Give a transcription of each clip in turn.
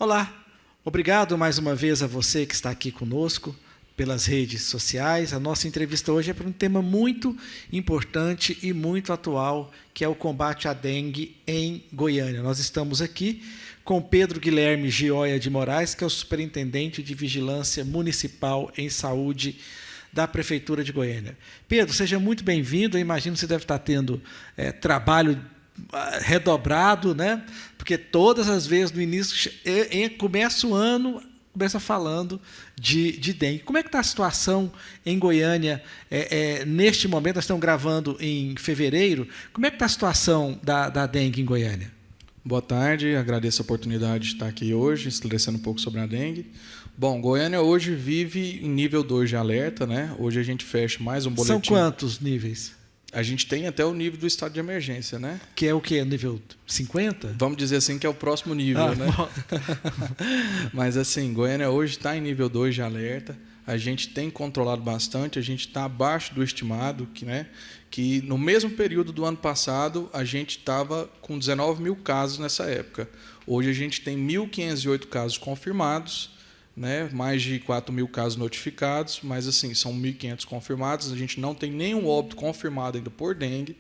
Olá, obrigado mais uma vez a você que está aqui conosco pelas redes sociais. A nossa entrevista hoje é para um tema muito importante e muito atual, que é o combate à dengue em Goiânia. Nós estamos aqui com Pedro Guilherme Gioia de Moraes, que é o superintendente de Vigilância Municipal em Saúde da Prefeitura de Goiânia. Pedro, seja muito bem-vindo. Eu imagino que você deve estar tendo trabalho redobrado, né? Porque todas as vezes no início começa o ano, começa falando de dengue. Como é que está a situação em Goiânia neste momento? Nós estamos gravando em fevereiro. Como é que está a situação da dengue em Goiânia? Boa tarde, agradeço a oportunidade de estar aqui hoje, esclarecendo um pouco sobre a dengue. Bom, Goiânia hoje vive em nível 2 de alerta, né? Hoje a gente fecha mais um boletim. São quantos níveis? A gente tem até o nível do estado de emergência, né? Que é o quê? Nível 50? Vamos dizer assim que é o próximo nível, né? Mas assim, Goiânia hoje está em nível 2 de alerta. A gente tem controlado bastante, a gente está abaixo do estimado, que no mesmo período do ano passado a gente estava com 19 mil casos nessa época. Hoje a gente tem 1.508 casos confirmados, né? Mais de 4 mil casos notificados, mas assim, são 1.500 confirmados. A gente não tem nenhum óbito confirmado ainda por dengue,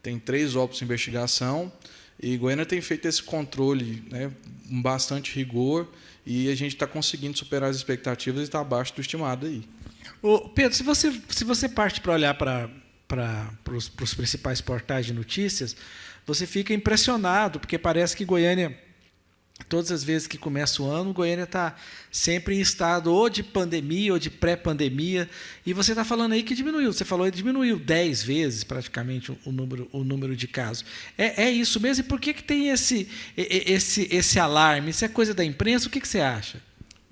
tem 3 óbitos em investigação, e Goiânia tem feito esse controle, né, com bastante rigor, e a gente está conseguindo superar as expectativas e está abaixo do estimado aí. Ô, Pedro, se você parte para olhar para os principais portais de notícias, você fica impressionado, porque parece que Goiânia, todas as vezes que começa o ano, Goiânia está sempre em estado ou de pandemia ou de pré-pandemia. E você está falando aí que diminuiu. Você falou que diminuiu 10 vezes praticamente o número de casos. É isso mesmo? E por que tem esse alarme? Isso é coisa da imprensa? O que você acha?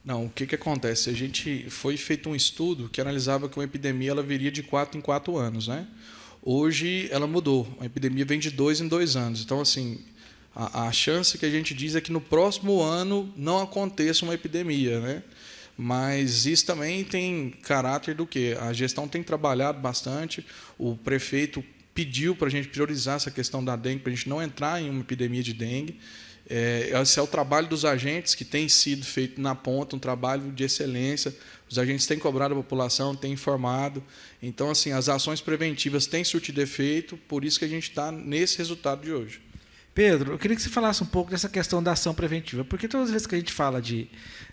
Não, o que acontece? Foi feito um estudo que analisava que uma epidemia ela viria de 4 em 4 anos, né? Hoje ela mudou. A epidemia vem de 2 em 2 anos. Então, assim, a chance que a gente diz é que no próximo ano não aconteça uma epidemia, né? Mas isso também tem caráter do quê? A gestão tem trabalhado bastante, o prefeito pediu para a gente priorizar essa questão da dengue, para a gente não entrar em uma epidemia de dengue. Esse é o trabalho dos agentes, que tem sido feito na ponta, um trabalho de excelência. Os agentes têm cobrado a população, têm informado. Então, assim, as ações preventivas têm surtido efeito, por isso que a gente está nesse resultado de hoje. Pedro, eu queria que você falasse um pouco dessa questão da ação preventiva, porque todas as vezes que a gente fala de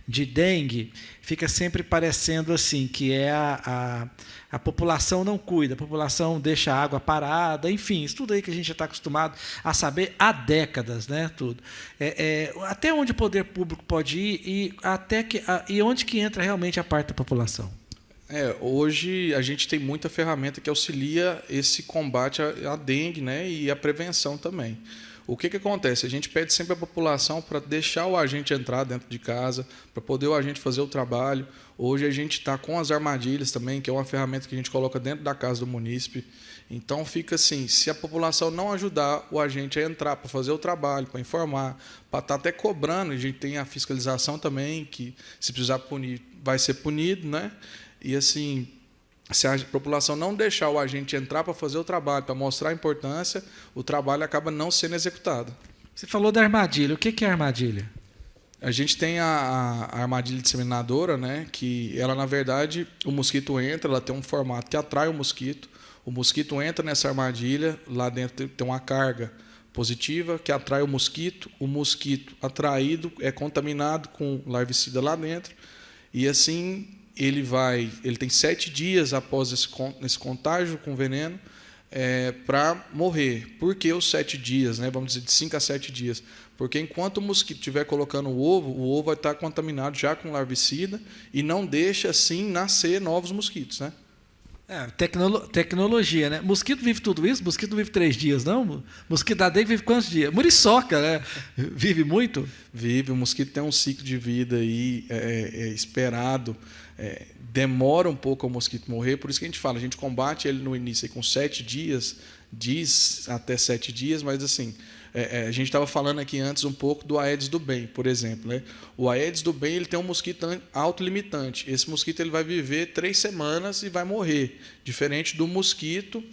dengue, fica sempre parecendo assim, que a população não cuida, a população deixa a água parada, enfim, isso tudo aí que a gente já está acostumado a saber há décadas, né, tudo. Até onde o poder público pode ir e onde que entra realmente a parte da população? Hoje a gente tem muita ferramenta que auxilia esse combate à dengue, né, e à prevenção também. O que acontece? A gente pede sempre à população para deixar o agente entrar dentro de casa, para poder o agente fazer o trabalho. Hoje a gente está com as armadilhas também, que é uma ferramenta que a gente coloca dentro da casa do munícipe. Então fica assim, se a população não ajudar o agente a entrar para fazer o trabalho, para informar, para estar até cobrando, a gente tem a fiscalização também, que se precisar punir, vai ser punido, né? E assim, se a população não deixar o agente entrar para fazer o trabalho, para mostrar a importância, o trabalho acaba não sendo executado. Você falou da armadilha. O que é armadilha? A gente tem a armadilha disseminadora, né, que ela, na verdade, o mosquito entra, ela tem um formato que atrai o mosquito entra nessa armadilha, lá dentro tem uma carga positiva que atrai o mosquito atraído é contaminado com larvicida lá dentro, e assim ele tem 7 dias após esse contágio com veneno para morrer. Por que os 7 dias? Né? Vamos dizer, de 5 a 7 dias. Porque enquanto o mosquito estiver colocando o ovo vai estar contaminado já com larvicida e não deixa, assim, nascer novos mosquitos. Né? Tecnologia, né? Mosquito vive tudo isso? Mosquito não vive 3 dias, não? Mosquito da dengue vive quantos dias? Muriçoca, né? Vive muito? Vive. O mosquito tem um ciclo de vida aí, esperado. Demora um pouco o mosquito morrer, por isso que a gente combate ele no início aí com 7 dias, diz até 7 dias, mas assim, a gente estava falando aqui antes um pouco do Aedes do bem, por exemplo. Né? O Aedes do bem ele tem um mosquito autolimitante. Esse mosquito ele vai viver 3 semanas e vai morrer, diferente do mosquito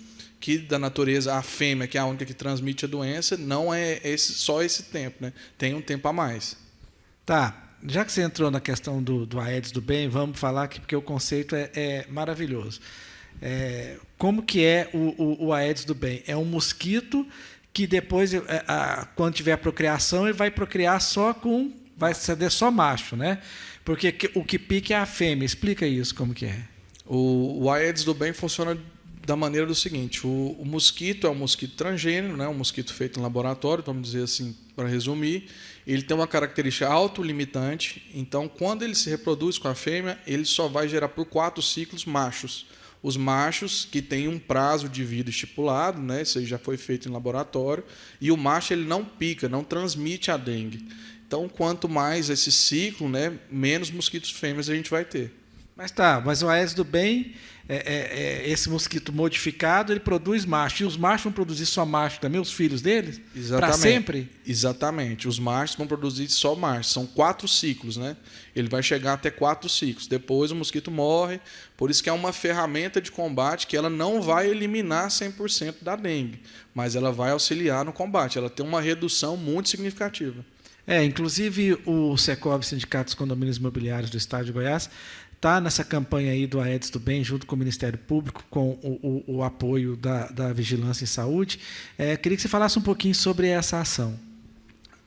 que da natureza, a fêmea, que é a única que transmite a doença, não é só esse tempo, né? Tem um tempo a mais. Tá, já que você entrou na questão do Aedes do bem, vamos falar aqui, porque o conceito é maravilhoso. Como que é o Aedes do bem? É um mosquito que depois, quando tiver a procriação, ele vai procriar vai ceder só macho, né? Porque o que pica é a fêmea. Explica isso, como que é. O Aedes do bem funciona da maneira do seguinte: o mosquito é um mosquito transgênero, né? Um mosquito feito em laboratório, vamos dizer assim, para resumir. Ele tem uma característica autolimitante, então, quando ele se reproduz com a fêmea, ele só vai gerar por 4 ciclos machos. Os machos, que têm um prazo de vida estipulado, né? Isso aí já foi feito em laboratório, e o macho ele não pica, não transmite a dengue. Então, quanto mais esse ciclo, né, menos mosquitos fêmeas a gente vai ter. Mas o Aedes do bem, esse mosquito modificado, ele produz macho. E os machos vão produzir só macho também, os filhos deles? Para sempre? Exatamente. Os machos vão produzir só macho. São 4 ciclos, né? Ele vai chegar até 4 ciclos. Depois o mosquito morre. Por isso que é uma ferramenta de combate que ela não vai eliminar 100% da dengue, mas ela vai auxiliar no combate. Ela tem uma redução muito significativa. Inclusive o Secov, Sindicato dos Condomínios Imobiliários do Estado de Goiás, está nessa campanha aí do Aedes do Bem, junto com o Ministério Público, com o apoio da Vigilância em Saúde. Queria que você falasse um pouquinho sobre essa ação.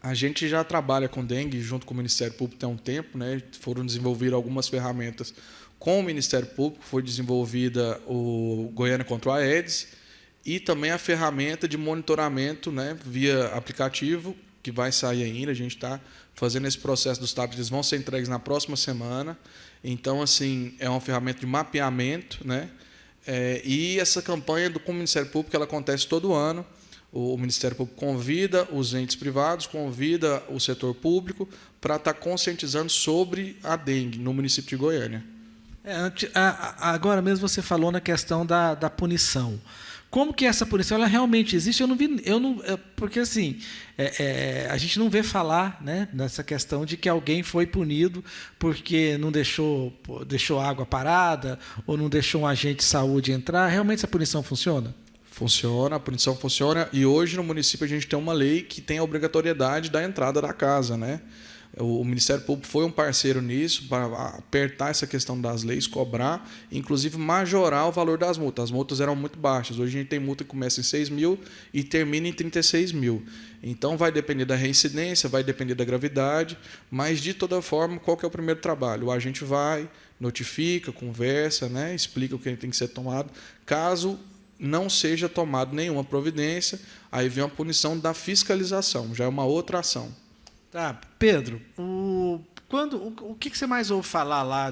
A gente já trabalha com dengue junto com o Ministério Público há um tempo, né? Foram desenvolvidas algumas ferramentas com o Ministério Público, foi desenvolvida o Goiânia contra o Aedes e também a ferramenta de monitoramento, né, via aplicativo, que vai sair ainda. A gente está fazendo esse processo dos tablets, eles vão ser entregues na próxima semana. Então, assim, é uma ferramenta de mapeamento, né? E essa campanha com o Ministério Público ela acontece todo ano. O Ministério Público convida os entes privados, convida o setor público para estar conscientizando sobre a dengue no município de Goiânia. Agora mesmo você falou na questão da punição. Como que essa punição ela realmente existe? Porque assim, a gente não vê falar, né, nessa questão de que alguém foi punido porque não deixou água parada ou não deixou um agente de saúde entrar. Realmente essa punição funciona? Funciona, a punição funciona. E hoje no município a gente tem uma lei que tem a obrigatoriedade da entrada da casa, né? O Ministério Público foi um parceiro nisso, para apertar essa questão das leis, cobrar, inclusive majorar o valor das multas. As multas eram muito baixas. Hoje a gente tem multa que começa em 6 mil e termina em 36 mil. Então vai depender da reincidência, vai depender da gravidade, mas de toda forma, qual que é o primeiro trabalho? O agente vai, notifica, conversa, né, explica o que tem que ser tomado. Caso não seja tomado nenhuma providência, aí vem a punição da fiscalização, já é uma outra ação. Tá, Pedro, o que você mais ouve falar lá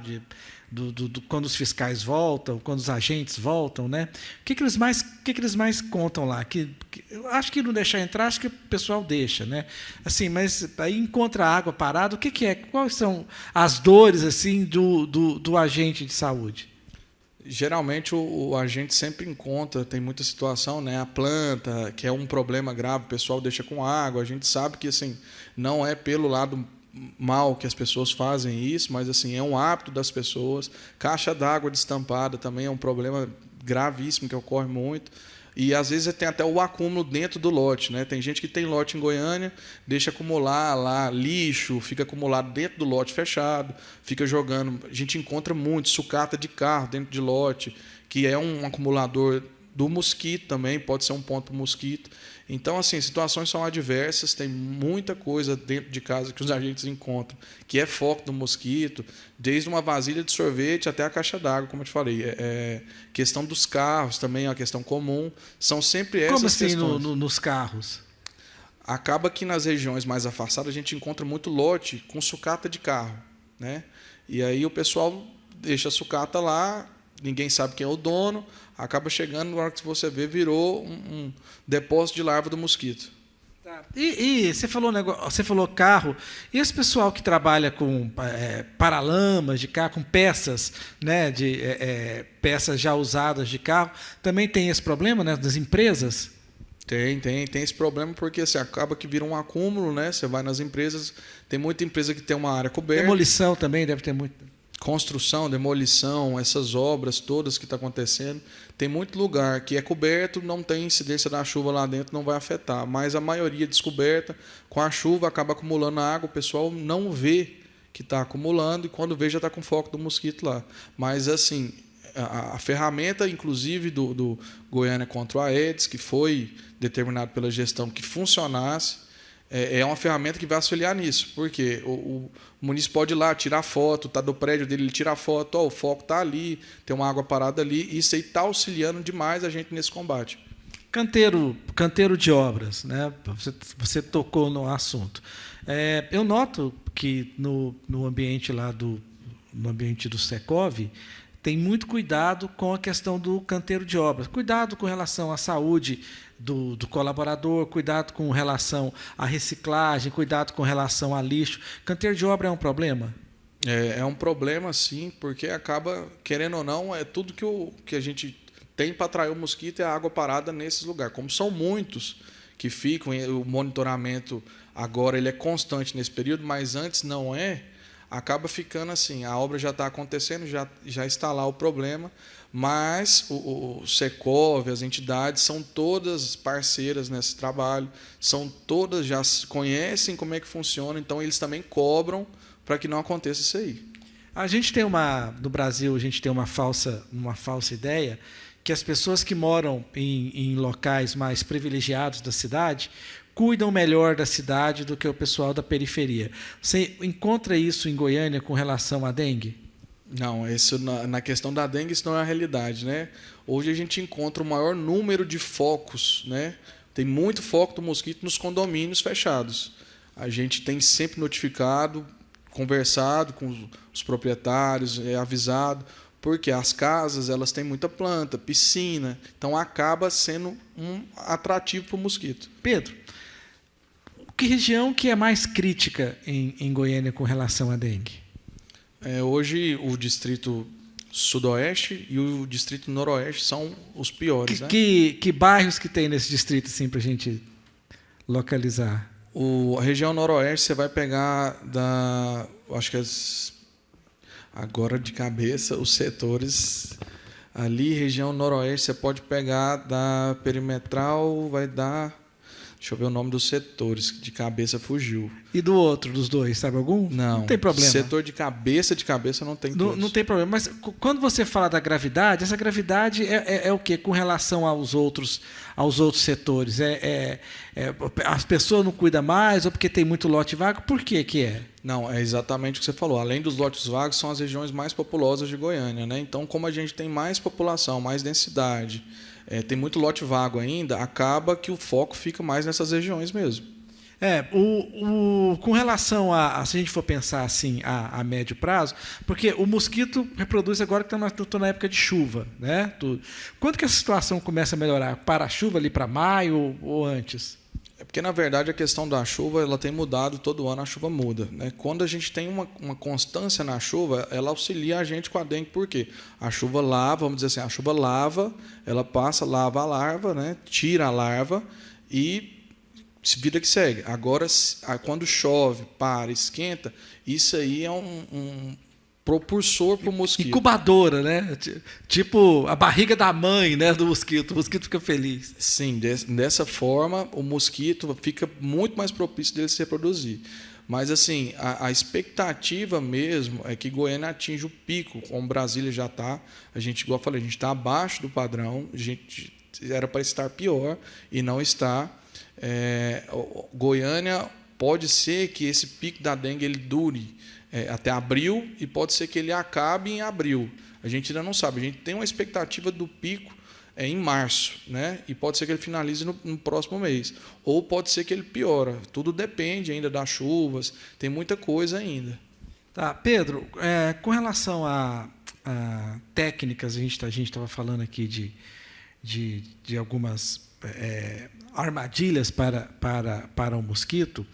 quando os fiscais voltam, quando os agentes voltam, né? O que eles mais contam lá? Eu acho que não deixar entrar, acho que o pessoal deixa, né? Assim, mas aí encontra água parada, o que é? Quais são as dores assim do agente de saúde? Geralmente o agente sempre encontra, tem muita situação, né? A planta, que é um problema grave, o pessoal deixa com água. A gente sabe que assim, não é pelo lado mal que as pessoas fazem isso, mas assim, é um hábito das pessoas. Caixa d'água destampada também é um problema gravíssimo que ocorre muito. E às vezes tem até o acúmulo dentro do lote, né? Tem gente que tem lote em Goiânia, deixa acumular lá lixo, fica acumulado dentro do lote fechado, fica jogando. A gente encontra muito sucata de carro dentro de lote, que é um acumulador do mosquito também, pode ser um ponto para o mosquito. Então, assim, situações são adversas, tem muita coisa dentro de casa que os agentes encontram, que é foco do mosquito, desde uma vasilha de sorvete até a caixa d'água, como eu te falei. Questão dos carros também é uma questão comum, são sempre essas questões. Como assim nos carros? Acaba que nas regiões mais afastadas a gente encontra muito lote com sucata de carro, né? E aí o pessoal deixa a sucata lá, ninguém sabe quem é o dono, acaba chegando, na hora que você vê, virou um depósito de larva do mosquito. Tá. E você falou carro, e esse pessoal que trabalha com paralamas de carro, com peças, né, peças já usadas de carro, também tem esse problema, né, das empresas? Tem esse problema porque assim, acaba que vira um acúmulo, né? Você vai nas empresas, tem muita empresa que tem uma área coberta. Demolição também deve ter muito. construção, demolição, essas obras todas que estão acontecendo, tem muito lugar que é coberto, não tem incidência da chuva lá dentro, não vai afetar. Mas a maioria descoberta, com a chuva, acaba acumulando água, o pessoal não vê que está acumulando, e quando vê já está com foco do mosquito lá. Mas, assim, a ferramenta, inclusive, do Goiânia contra o Aedes, que foi determinado pela gestão que funcionasse, é uma ferramenta que vai auxiliar nisso, porque o munícipe pode ir lá, tirar foto, tá do prédio dele, ele tira a foto, o foco está ali, tem uma água parada ali, e isso aí está auxiliando demais a gente nesse combate. Canteiro de obras, né? Você tocou no assunto. Eu noto que no ambiente lá no ambiente do Secov, tem muito cuidado com a questão do canteiro de obras, cuidado com relação à saúde do colaborador, cuidado com relação à reciclagem, cuidado com relação a lixo. Canteiro de obra é um problema? É um problema, sim, porque acaba, querendo ou não, é tudo que a gente tem para atrair o mosquito é a água parada nesses lugares. Como são muitos que ficam, o monitoramento agora ele é constante nesse período, mas antes não acaba ficando assim, a obra já está acontecendo, já está lá o problema, mas o Secov, as entidades, são todas parceiras nesse trabalho, já conhecem como é que funciona, então eles também cobram para que não aconteça isso aí. No Brasil, a gente tem uma falsa ideia que as pessoas que moram em locais mais privilegiados da cidade cuidam melhor da cidade do que o pessoal da periferia. Você encontra isso em Goiânia com relação à dengue? Não, isso na questão da dengue isso não é a realidade, né? Hoje a gente encontra o maior número de focos, né? Tem muito foco do mosquito nos condomínios fechados. A gente tem sempre notificado, conversado com os proprietários, avisado, porque as casas elas têm muita planta, piscina, então acaba sendo um atrativo para o mosquito. Pedro, que região que é mais crítica em Goiânia com relação à dengue? Hoje o distrito sudoeste e o distrito noroeste são os piores. Que bairros que tem nesse distrito, assim, para a gente localizar? A região noroeste você vai pegar acho que agora de cabeça, os setores ali, região noroeste, você pode pegar da perimetral, vai dar, deixa eu ver o nome dos setores, de cabeça fugiu. E do outro, dos dois, sabe algum? Não tem problema. Setor de cabeça não tem todos. Não tem problema, mas quando você fala da gravidade, essa gravidade é o quê? Com relação aos outros setores? As pessoas não cuidam mais ou porque tem muito lote vago? Por que é? Não, é exatamente o que você falou. Além dos lotes vagos, são as regiões mais populosas de Goiânia, né? Então, como a gente tem mais população, mais densidade, tem muito lote vago ainda, acaba que o foco fica mais nessas regiões mesmo. Com relação se a gente for pensar assim a médio prazo, porque o mosquito reproduz agora que estou na época de chuva, né? Quando que essa situação começa a melhorar? Para a chuva ali para maio ou antes? Porque, na verdade, a questão da chuva ela tem mudado todo ano, a chuva muda, né? Quando a gente tem uma constância na chuva, ela auxilia a gente com a dengue, por quê? A chuva lava, vamos dizer assim, a chuva lava, ela passa, lava a larva, né? Tira a larva e vida que segue. Agora, quando chove, esquenta, isso aí é um propulsor para o mosquito. Incubadora, né? Tipo a barriga da mãe, né, do mosquito. O mosquito fica feliz. Sim, dessa forma, o mosquito fica muito mais propício dele se reproduzir. Mas, assim, a expectativa mesmo é que Goiânia atinja o pico, como Brasília já está. Igual eu falei, a gente está abaixo do padrão, a gente era para estar pior e não está. Goiânia pode ser que esse pico da dengue ele dure até abril e pode ser que ele acabe em abril. A gente ainda não sabe. A gente tem uma expectativa do pico em março, né? E pode ser que ele finalize no próximo mês. Ou pode ser que ele piora. Tudo depende ainda das chuvas. Tem muita coisa ainda. Tá, Pedro, com relação a técnicas, a gente estava falando aqui de algumas armadilhas para o mosquito.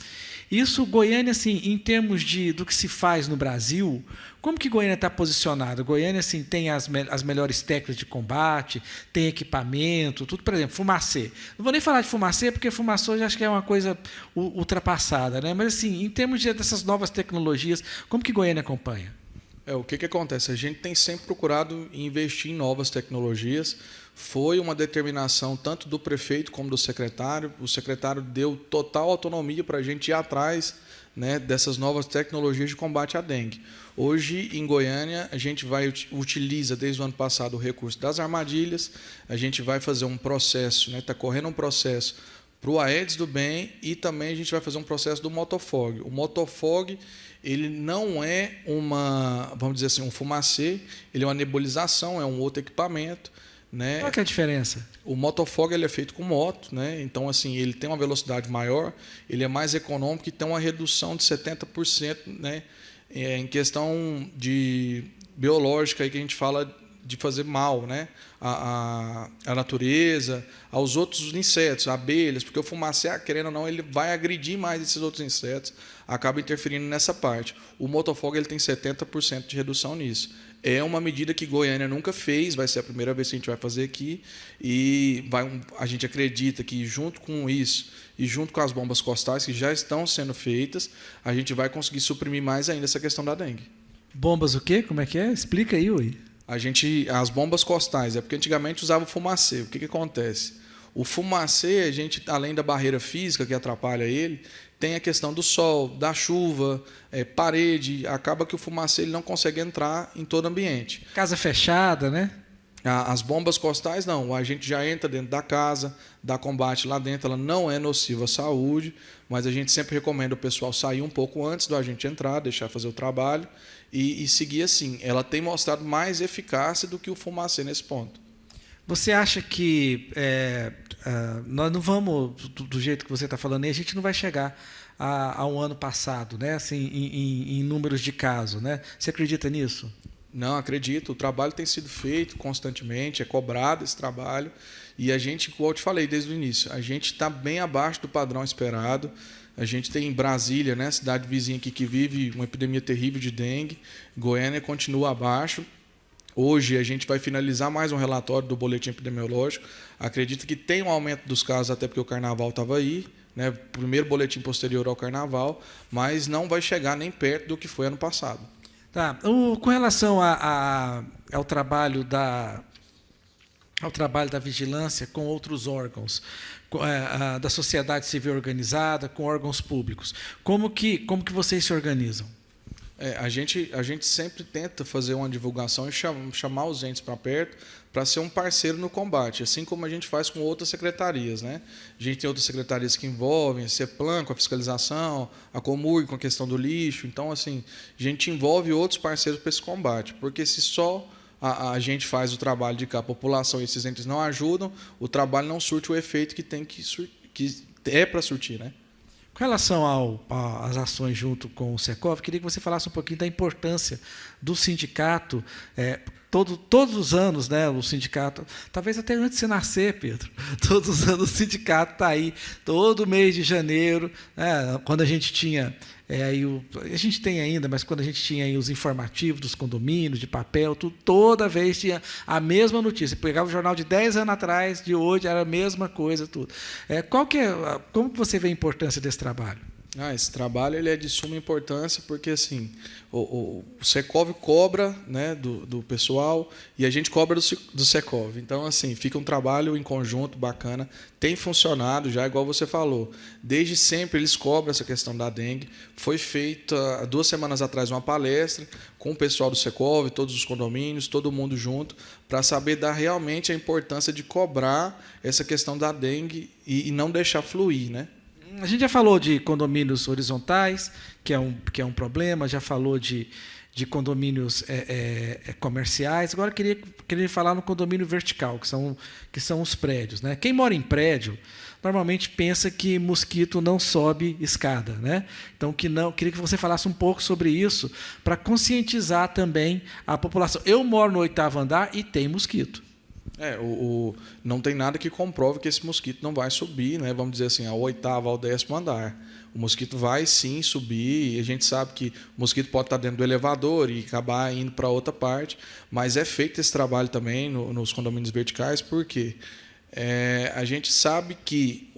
Isso, Goiânia, assim, em termos do que se faz no Brasil, como que Goiânia está posicionada? Goiânia assim, tem as melhores técnicas de combate, tem equipamento, tudo, por exemplo, fumacê. Não vou nem falar de fumacê, porque fumacê eu acho que é uma coisa ultrapassada, né? Mas, assim, em termos dessas novas tecnologias, como que Goiânia acompanha? O que acontece? A gente tem sempre procurado investir em novas tecnologias. Foi uma determinação tanto do prefeito como do secretário. O secretário deu total autonomia para a gente ir atrás, né, dessas novas tecnologias de combate à dengue. Hoje, em Goiânia, a gente utiliza desde o ano passado o recurso das armadilhas. A gente vai fazer um processo, está correndo um processo para o Aedes do Bem, e também a gente vai fazer um processo do Motofog. O Motofog, ele não é vamos dizer assim, um fumacê, ele é uma nebulização, é um outro equipamento, né? Qual que é a diferença? O Motofog, ele é feito com moto, né? Então assim, ele tem uma velocidade maior, ele é mais econômico e tem uma redução de 70%, né? Em questão de biológica aí que a gente fala de fazer mal, né, à natureza, aos outros insetos, abelhas, porque o fumacê, querendo ou não, ele vai agredir mais esses outros insetos, acaba interferindo nessa parte. O Motofog, ele tem 70% de redução nisso. É uma medida que Goiânia nunca fez, vai ser a primeira vez que a gente vai fazer aqui, e a gente acredita que, junto com isso e junto com as bombas costais que já estão sendo feitas, a gente vai conseguir suprimir mais ainda essa questão da dengue. Bombas o quê? Como é que é? Explica aí, Ui. As bombas costais, porque antigamente usava o fumacê. O que acontece? O fumacê, a gente, além da barreira física que atrapalha ele, tem a questão do sol, da chuva, parede. Acaba que o fumacê ele não consegue entrar em todo ambiente. Casa fechada, né? As bombas costais, não. A gente já entra dentro da casa, dá combate lá dentro. Ela não é nociva à saúde, mas a gente sempre recomenda o pessoal sair um pouco antes do agente entrar, deixar fazer o trabalho e seguir assim. Ela tem mostrado mais eficácia do que o fumacê nesse ponto. Você acha que nós não vamos, do jeito que você está falando, a gente não vai chegar a um ano passado, né? Assim, em números de casos, né? Você acredita nisso? Não, acredito. O trabalho tem sido feito constantemente, é cobrado esse trabalho. E a gente, como eu te falei desde o início, a gente está bem abaixo do padrão esperado. A gente tem em Brasília, né, cidade vizinha aqui, que vive uma epidemia terrível de dengue. Goiânia continua abaixo. Hoje a gente vai finalizar mais um relatório do boletim epidemiológico. Acredito que tem um aumento dos casos, até porque o carnaval estava aí, né, primeiro boletim posterior ao carnaval, mas não vai chegar nem perto do que foi ano passado. Tá. Com relação ao trabalho da vigilância com outros órgãos, da sociedade civil organizada, com órgãos públicos, como que vocês se organizam? A gente sempre tenta fazer uma divulgação e chamar os entes para perto para ser um parceiro no combate, assim como a gente faz com outras secretarias, né? A gente tem outras secretarias que envolvem a CEPLAN com a fiscalização, a Comurg com a questão do lixo. Então, assim, a gente envolve outros parceiros para esse combate, porque se só a gente faz o trabalho de cá, a população e esses entes não ajudam, o trabalho não surte o efeito que tem que é para surtir, né? Com relação às ações junto com o Secov, queria que você falasse um pouquinho da importância do sindicato. Todos os anos, né, o sindicato, talvez até antes de você nascer, Pedro, todos os anos o sindicato está aí, todo mês de janeiro, né, quando a gente tinha, a gente tem ainda, mas quando a gente tinha aí os informativos dos condomínios, de papel, toda vez tinha a mesma notícia. Pegava o jornal de 10 anos atrás, de hoje, era a mesma coisa, tudo. Como você vê a importância desse trabalho? Esse trabalho ele é de suma importância porque assim, o Secov cobra, né, do pessoal e a gente cobra do Secov. Então, assim, fica um trabalho em conjunto bacana. Tem funcionado já, igual você falou. Desde sempre eles cobram essa questão da dengue. Foi feita, 2 semanas atrás, uma palestra com o pessoal do Secov, todos os condomínios, todo mundo junto, para saber dar realmente a importância de cobrar essa questão da dengue e não deixar fluir, né? A gente já falou de condomínios horizontais, que é um problema, já falou de condomínios comerciais. Agora queria falar no condomínio vertical, que são os prédios, né? Quem mora em prédio normalmente pensa que mosquito não sobe escada, né? Então queria que você falasse um pouco sobre isso para conscientizar também a população. Eu moro no 8º andar e tem mosquito. Não tem nada que comprove que esse mosquito não vai subir, né? Vamos dizer assim, ao 8º, ao 10º andar. O mosquito vai sim subir, e a gente sabe que o mosquito pode estar dentro do elevador e acabar indo para outra parte, mas é feito esse trabalho também nos condomínios verticais, porque a gente sabe que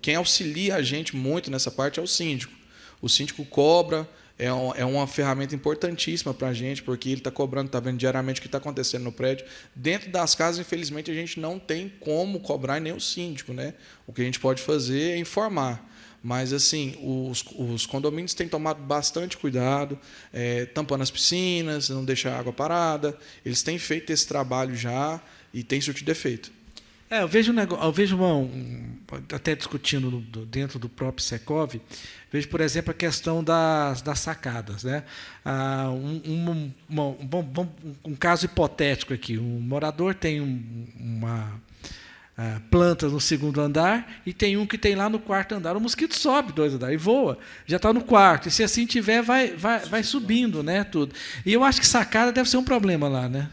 quem auxilia a gente muito nessa parte é o síndico. O síndico cobra, é uma ferramenta importantíssima para a gente, porque ele está cobrando, está vendo diariamente o que está acontecendo no prédio. Dentro das casas, infelizmente, a gente não tem como cobrar nem o síndico, né? O que a gente pode fazer é informar. Mas, assim, os condomínios têm tomado bastante cuidado, tampando as piscinas, não deixar a água parada. Eles têm feito esse trabalho já e tem surtido efeito. Eu vejo até discutindo dentro do próprio Secov, vejo, por exemplo, a questão das sacadas, né? Um caso hipotético aqui: um morador tem uma planta no segundo andar e tem um que tem lá no quarto andar. O mosquito sobe 2 andares e voa, já está no quarto. E se assim tiver, vai subindo, né, tudo. E eu acho que sacada deve ser um problema lá, né?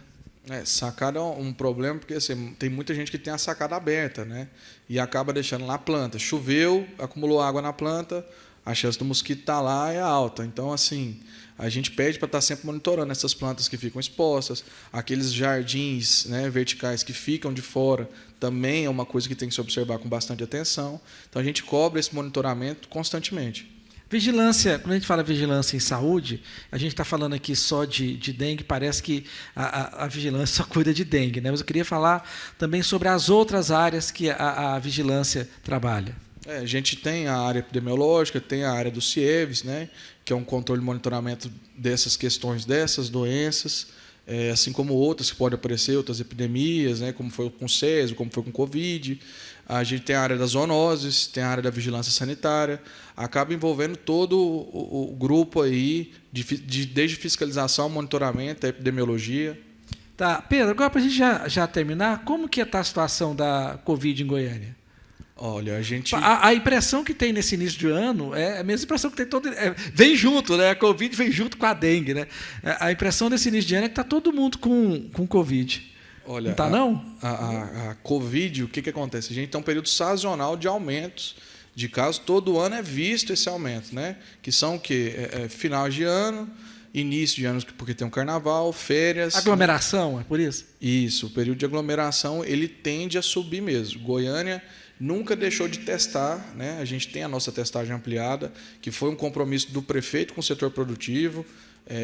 Sacada é um problema, porque assim, tem muita gente que tem a sacada aberta, né? E acaba deixando lá a planta. Choveu, acumulou água na planta, a chance do mosquito estar lá é alta. Então, assim, a gente pede para estar sempre monitorando essas plantas que ficam expostas, aqueles jardins, né, verticais que ficam de fora, também é uma coisa que tem que se observar com bastante atenção. Então, a gente cobra esse monitoramento constantemente. Vigilância, quando a gente fala vigilância em saúde, a gente está falando aqui só de dengue, parece que a vigilância só cuida de dengue, né? Mas eu queria falar também sobre as outras áreas que a vigilância trabalha. A gente tem a área epidemiológica, tem a área do CIEVS, né, que é um controle e monitoramento dessas questões, dessas doenças, assim como outras que podem aparecer, outras epidemias, né, como foi com o Césio, como foi com o Covid. A gente tem a área das zoonoses, tem a área da vigilância sanitária, acaba envolvendo todo o grupo aí, desde fiscalização, monitoramento, epidemiologia. Tá, Pedro, agora para a gente já terminar, como que está a situação da Covid em Goiânia? Olha, a gente... A impressão que tem nesse início de ano é a mesma impressão que tem todo... vem junto, né? A Covid vem junto com a dengue, né? A impressão desse início de ano é que está todo mundo com Covid. Olha, não está, não? A Covid, o que acontece? A gente tem um período sazonal de aumentos de casos. Todo ano é visto esse aumento, né? Que são o quê? Final de ano, início de ano, porque tem um carnaval, férias... Aglomeração, né? É por isso? Isso, o período de aglomeração ele tende a subir mesmo. Goiânia nunca deixou de testar, né? A gente tem a nossa testagem ampliada, que foi um compromisso do prefeito com o setor produtivo,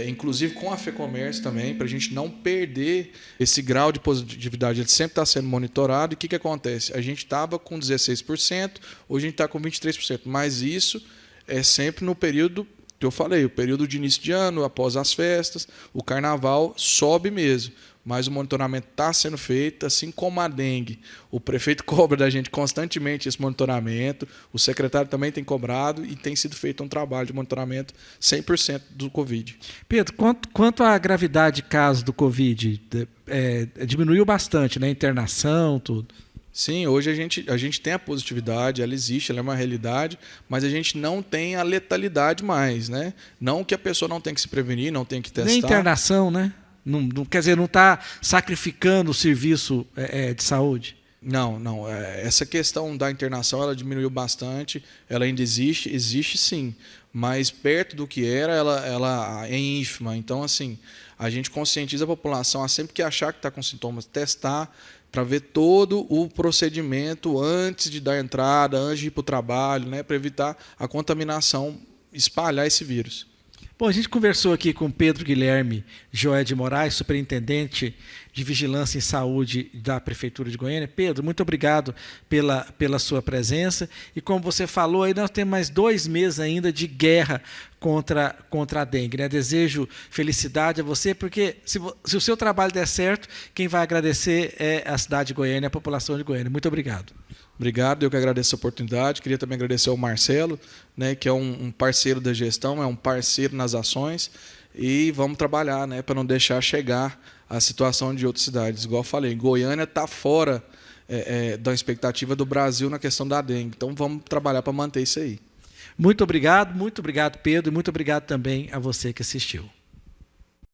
inclusive com a FEComércio também, para a gente não perder esse grau de positividade. Ele sempre está sendo monitorado. E o que acontece? A gente estava com 16%, hoje a gente está com 23%. Mas isso é sempre no período que eu falei, o período de início de ano, após as festas, o carnaval sobe mesmo. Mas o monitoramento está sendo feito, assim como a dengue. O prefeito cobra da gente constantemente esse monitoramento, o secretário também tem cobrado e tem sido feito um trabalho de monitoramento 100% do Covid. Pedro, quanto à gravidade de casos do Covid, diminuiu bastante, né? Internação, tudo. Sim, hoje a gente tem a positividade, ela existe, ela é uma realidade, mas a gente não tem a letalidade mais, né? Não que a pessoa não tem que se prevenir, não tem que testar. Nem internação, né? Não, quer dizer, não está sacrificando o serviço de saúde? Não. Essa questão da internação ela diminuiu bastante, ela ainda existe sim, mas perto do que era, ela é ínfima. Então, assim, a gente conscientiza a população a sempre que achar que está com sintomas, testar para ver todo o procedimento antes de dar entrada, antes de ir para o trabalho, né, para evitar a contaminação, espalhar esse vírus. Bom, a gente conversou aqui com Pedro Guilherme Joé de Moraes, superintendente de Vigilância em Saúde da Prefeitura de Goiânia. Pedro, muito obrigado pela sua presença. E como você falou, aí nós temos mais 2 meses ainda de guerra contra a dengue, né? Desejo felicidade a você, porque se o seu trabalho der certo, quem vai agradecer é a cidade de Goiânia, a população de Goiânia. Muito obrigado. Obrigado, eu que agradeço a oportunidade. Queria também agradecer ao Marcelo, né, que é um parceiro da gestão, é um parceiro nas ações, e vamos trabalhar, né, para não deixar chegar a situação de outras cidades. Igual eu falei, Goiânia está fora da expectativa do Brasil na questão da dengue, então vamos trabalhar para manter isso aí. Muito obrigado, Pedro, e muito obrigado também a você que assistiu.